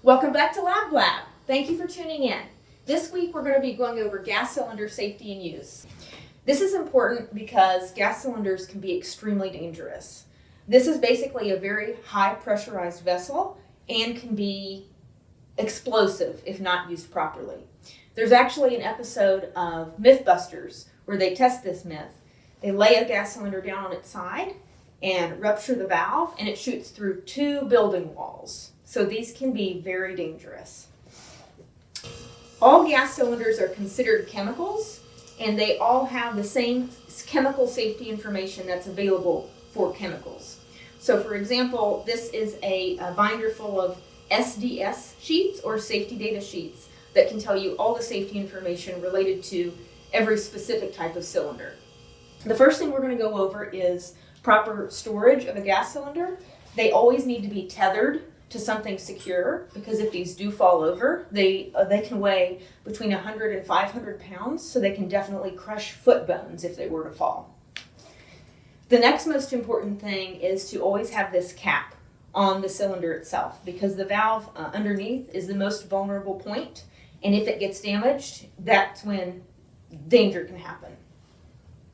Welcome back to Blab. Thank you for tuning in. This week we're going to be going over gas cylinder safety and use. This is important because gas cylinders can be extremely dangerous. This is basically a very high pressurized vessel and can be explosive if not used properly. There's actually an episode of Mythbusters where they test this myth. They lay a gas cylinder down on its side and rupture the valve, and it shoots through 2 building walls. So these can be very dangerous. All gas cylinders are considered chemicals, and they all have the same chemical safety information that's available for chemicals. So for example, this is a binder full of SDS sheets or safety data sheets that can tell you all the safety information related to every specific type of cylinder. The first thing we're going to go over is proper storage of a gas cylinder. They always need to be tethered to something secure, because if these do fall over, they can weigh between 100 and 500 pounds, so they can definitely crush foot bones if they were to fall. The next most important thing is to always have this cap on the cylinder itself, because the valve underneath is the most vulnerable point, and if it gets damaged, that's when danger can happen.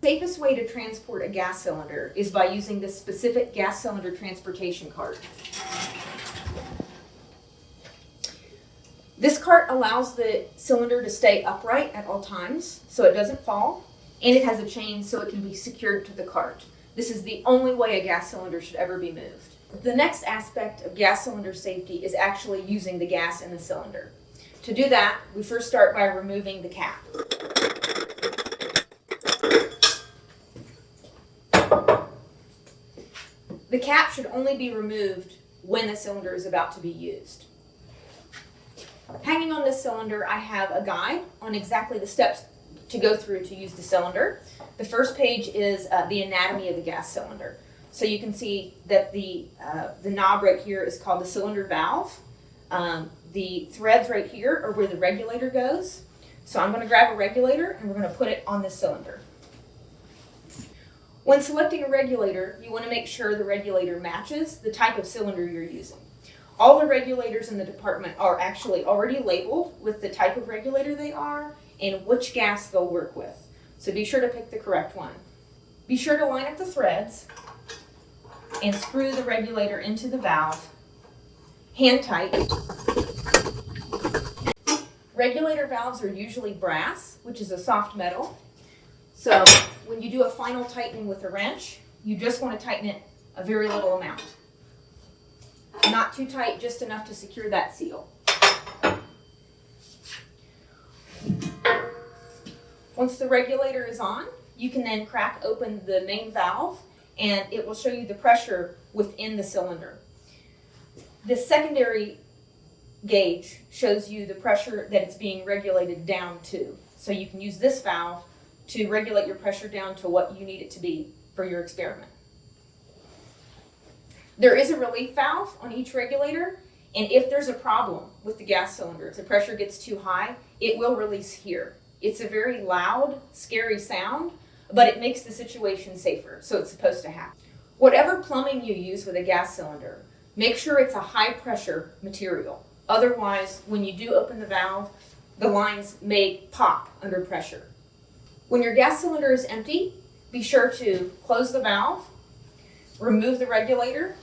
The safest way to transport a gas cylinder is by using this specific gas cylinder transportation cart. This cart allows the cylinder to stay upright at all times so it doesn't fall, and it has a chain so it can be secured to the cart. This is the only way a gas cylinder should ever be moved. The next aspect of gas cylinder safety is actually using the gas in the cylinder. To do that, we first start by removing the cap. The cap should only be removed when the cylinder is about to be used. Hanging on this cylinder, I have a guide on exactly the steps to go through to use the cylinder. The first page is the anatomy of the gas cylinder. So you can see that the knob right here is called the cylinder valve. The threads right here are where the regulator goes. So I'm going to grab a regulator and we're going to put it on this cylinder. When selecting a regulator, you want to make sure the regulator matches the type of cylinder you're using. All the regulators in the department are actually already labeled with the type of regulator they are and which gas they'll work with. So be sure to pick the correct one. Be sure to line up the threads and screw the regulator into the valve, hand tight. Regulator valves are usually brass, which is a soft metal. So when you do a final tightening with a wrench, you just want to tighten it a very little amount. Not too tight, just enough to secure that seal. Once the regulator is on, you can then crack open the main valve and it will show you the pressure within the cylinder. The secondary gauge shows you the pressure that it's being regulated down to. So you can use this valve to regulate your pressure down to what you need it to be for your experiment. There is a relief valve on each regulator, and if there's a problem with the gas cylinder, if the pressure gets too high, it will release here. It's a very loud, scary sound, but it makes the situation safer, so it's supposed to happen. Whatever plumbing you use with a gas cylinder, make sure it's a high pressure material. Otherwise, when you do open the valve, the lines may pop under pressure. When your gas cylinder is empty, be sure to close the valve, remove the regulator,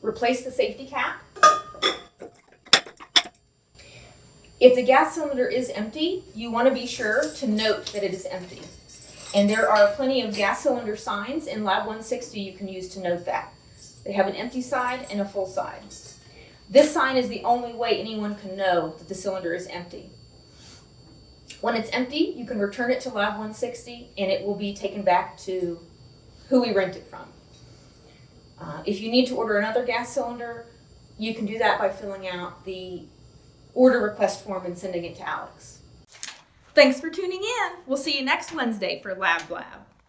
replace the safety cap. If the gas cylinder is empty, you want to be sure to note that it is empty. And there are plenty of gas cylinder signs in Lab 160 you can use to note that. They have an empty side and a full side. This sign is the only way anyone can know that the cylinder is empty. When it's empty, you can return it to Lab 160 and it will be taken back to who we rent it from. If you need to order another gas cylinder, you can do that by filling out the order request form and sending it to Alex. Thanks for tuning in. We'll see you next Wednesday for Blab.